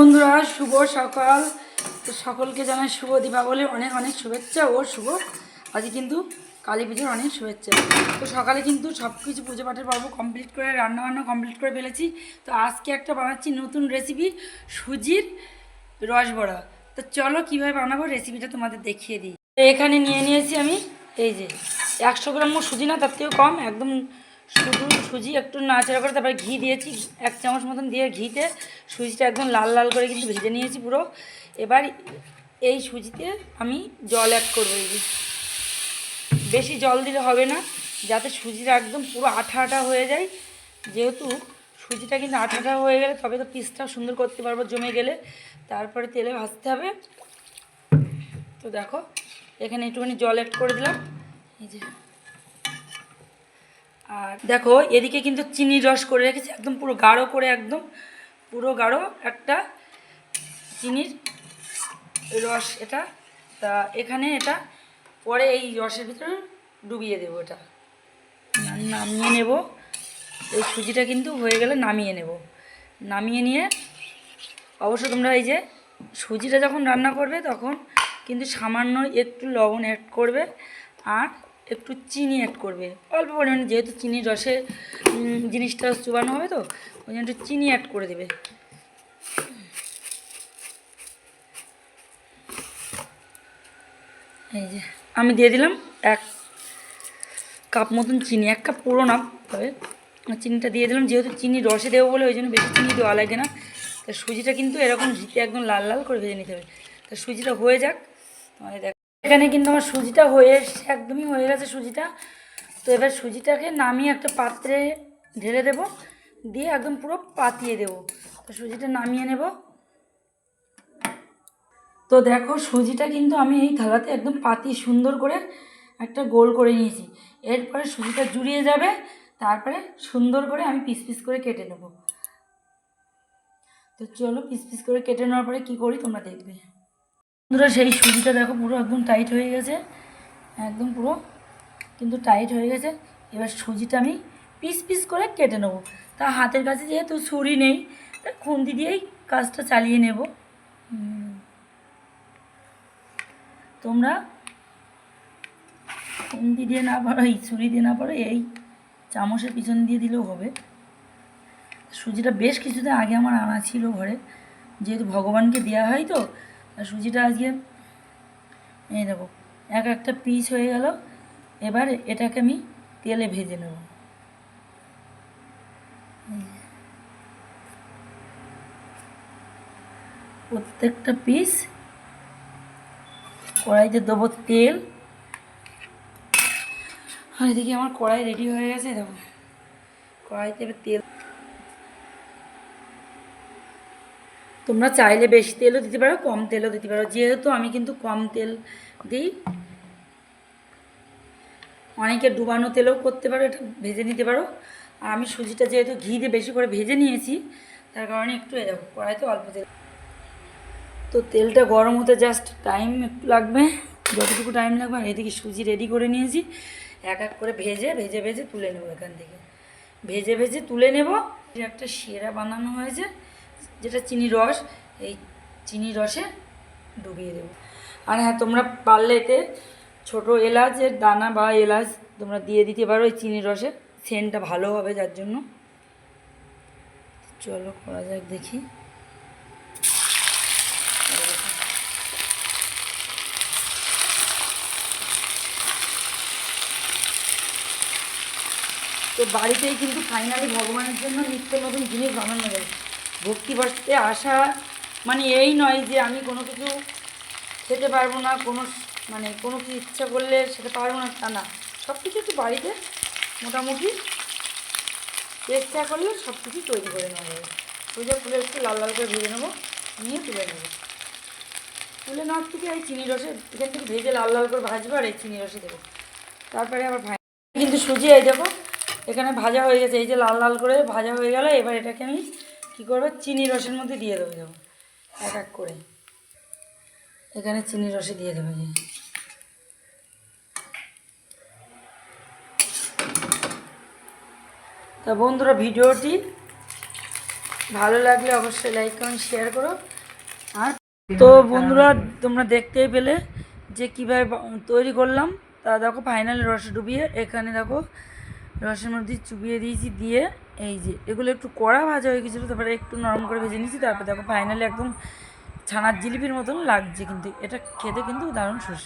বন্ধুরা, শুভ সকাল। তো সকলকে জানাই শুভ দীপাবলির অনেক অনেক শুভেচ্ছা ও শুভ আজকে কিন্তু কালী পুজোর অনেক শুভেচ্ছা। তো সকালে কিন্তু সব কিছু পুজো পাঠের পর্ব কমপ্লিট করে রান্নাবান্না কমপ্লিট করে ফেলেছি। তো আজকে একটা বানাচ্ছি নতুন রেসিপি, সুজির রসবড়া। তো চলো কীভাবে বানাবো রেসিপিটা তোমাদের দেখিয়ে দিই। এখানে নিয়ে নিয়েছি আমি এই যে 100 গ্রাম সুজি, না তার থেকেও কম, একদম শুধু সুজি একটু নাড়াচাড়া করে তারপরে ঘি দিয়েছি 1 চামচ মতন দিয়ে ঘিতে সুজিটা একদম লাল লাল করে কিন্তু ভেজে নিয়েছি পুরো। এবার এই সুজিতে আমি জল অ্যাড করবো। এই যে বেশি জল দিলে হবে না, যাতে সুজিটা একদম পুরো আঠা আঠা হয়ে যায়। যেহেতু সুজিটা কিন্তু আঠা আঠা হয়ে গেলে তবে তো পিসটা সুন্দর করতে পারবো, জমে গেলে তারপরে তেলে ভাজতে হবে। তো দেখো এখানে একটুখানি জল অ্যাড করে দিলাম এই যে। আর দেখো এদিকে কিন্তু চিনির রস করে রেখেছি একদম পুরো গাঢ় করে, একদম পুরো গাঢ় একটা চিনির রস এটা। তা এখানে এটা পরে এই রসের ভিতরে ডুবিয়ে দেবো, এটা নামিয়ে নেব। এই সুজিটা কিন্তু হয়ে গেলে নামিয়ে নেব। নামিয়ে নিয়ে অবশ্য তোমরা এই যে সুজিটা যখন রান্না করবে তখন কিন্তু সামান্য একটু লবণ অ্যাড করবে আর একটু চিনি অ্যাড করবে অল্প পরিমাণে, যেহেতু চিনির রসে জিনিসটা চুবানো হবে তো ওই জন্য একটু চিনি অ্যাড করে দেবে। এই যে আমি দিয়ে দিলাম 1 কাপ মতন চিনি, 1 কাপ পুরো না, তবে চিনিটা দিয়ে দিলাম। যেহেতু চিনি রসে দেবো বলে ওই জন্য বেশি চিনি দেওয়া লাগে না। তা সুজিটা কিন্তু এরকম ঘিতে একদম লাল লাল করে ভেজে নিতে হবে। তা সুজিটা হয়ে যাক, তোমাদের দেখ। এখানে কিন্তু আমার সুজিটা হয়ে একদমই হয়ে গেছে সুজিটা। তো এবার সুজিটাকে নামিয়ে একটা পাত্রে ঢেলে দেব, দিয়ে একদম পুরো পাতিয়ে দেব। তো সুজিটা নামিয়ে নেব। তো দেখো সুজিটা কিন্তু আমি এই থালাতে একদম পাতিয়ে সুন্দর করে একটা গোল করে নিয়েছি। এরপরে সুজিটা জুড়িয়ে যাবে, তারপরে সুন্দর করে আমি পিস পিস করে কেটে নেব। তো চলো পিস পিস করে কেটে নেওয়ার পরে কী করি তোমরা দেখবে। বন্ধুরা সেই সুজিটা দেখো পুরো একদম টাইট হয়ে গেছে, একদম পুরো কিন্তু টাইট হয়ে গেছে। এবার সুজিটা আমি পিস পিস করে কেটে নেবো। তা হাতের কাছে যেহেতু ছুরি নেই, তা খুন্তি দিয়েই কাজটা চালিয়ে নেব। তোমরা খুন্তি দিয়ে না পারো, এই ছুরি দিয়ে না পারো, এই চামচের পিছন দিয়ে দিলেও হবে। সুজিটা বেশ কিছুদিন আগে আমার আনা ছিল ঘরে, যেহেতু ভগবানকে দেওয়া হয় তো। সুজিটা আজকে এই দেবো একটা পিস হয়ে গেল। এবার এটাকে আমি তেলে ভেজে নেব। প্রত্যেকটা পিস কড়াইতে দেবো তেল। আর এদিকে আমার কড়াই রেডি হয়ে গেছে, দেখো কড়াইতে এবার তেল। তোমরা চাইলে বেশি তেলও দিতে পারো, কম তেলও দিতে পারো। যেহেতু আমি কিন্তু কম তেল দিই, অনেকে ডুবানো তেলও করতে পারো, এটা ভেজে নিতে পারো। আর আমি সুজিটা যেহেতু ঘি দিয়ে বেশি করে ভেজে নিয়েছি, তার কারণে একটু দেখো কড়াইতে অল্প তেল। তো তেলটা গরম হতে জাস্ট টাইম একটু লাগবে, যতটুকু টাইম লাগবে। আর এদিকে সুজি রেডি করে নিয়েছি, এক এক করে ভেজে ভেজে ভেজে তুলে নেবো এখান থেকে। ভেজে ভেজে তুলে নেব। একটা শিরা বানানো হয়েছে, যেটা চিনি রস, এই চিনি রসে ডুবিয়ে দেবো। আর হ্যাঁ, তোমরা পারলে এতে ছোটো এলাচের দানা বা এলাচ তোমরা দিয়ে দিতে পারো এই চিনি রসে, সেন্টটা ভালো হবে যার জন্য। চলো করা যাক দেখি। তো বাড়িতেই কিন্তু ফাইনালি ভগবানের জন্য নিত্য নতুন জিনিস বানানো যায়। ভক্তি বাড়তে আসা মানে এই নয় যে আমি কোনো কিছু খেতে পারবো না, কোনো কিছু ইচ্ছা করলে সেটা পারবো না, তা না। সব কিছু একটু বাড়িতে মোটামুটি চেষ্টা করলে সব কিছু তৈরি করে নেওয়া যাবে। সোজা তুলে একটু লাল লাল করে ভেজে নেবো, নিয়ে তুলে নেবো। তুলে নেওয়ার থেকে এই চিনি রসে এখান থেকে ভেজে লাল লাল করে ভাজবো আর এই চিনি রসে দেবো। তারপরে আবার কিন্তু সুজি এই দেখো এখানে ভাজা হয়ে গেছে, এই যে লাল লাল করে ভাজা হয়ে গেল। এবার এটাকে আমি কী করবো, চিনি রসের মধ্যে দিয়ে দেবো। যাবো এক এক করে এখানে চিনি রসে দিয়ে দেবো। তা বন্ধুরা ভিডিওটি ভালো লাগলে অবশ্যই লাইক কমেন্ট শেয়ার করো। আর তো বন্ধুরা তোমরা দেখতেই পেলে যে কীভাবে তৈরি করলাম। তা দেখো ফাইনালি রসে ডুবিয়ে এখানে দেখো রসের মধ্যে চুবিয়ে দিয়েছি, দিয়ে এই যে এগুলো একটু কড়া ভাজা হয়ে গেছিলো, তারপরে একটু নরম করে ভেজে নিয়েছি। তারপর দেখো ফাইনালি একদম ছানার জিলিপির মতন লাগছে, কিন্তু এটা খেতে কিন্তু দারুণ সুস্বাদু।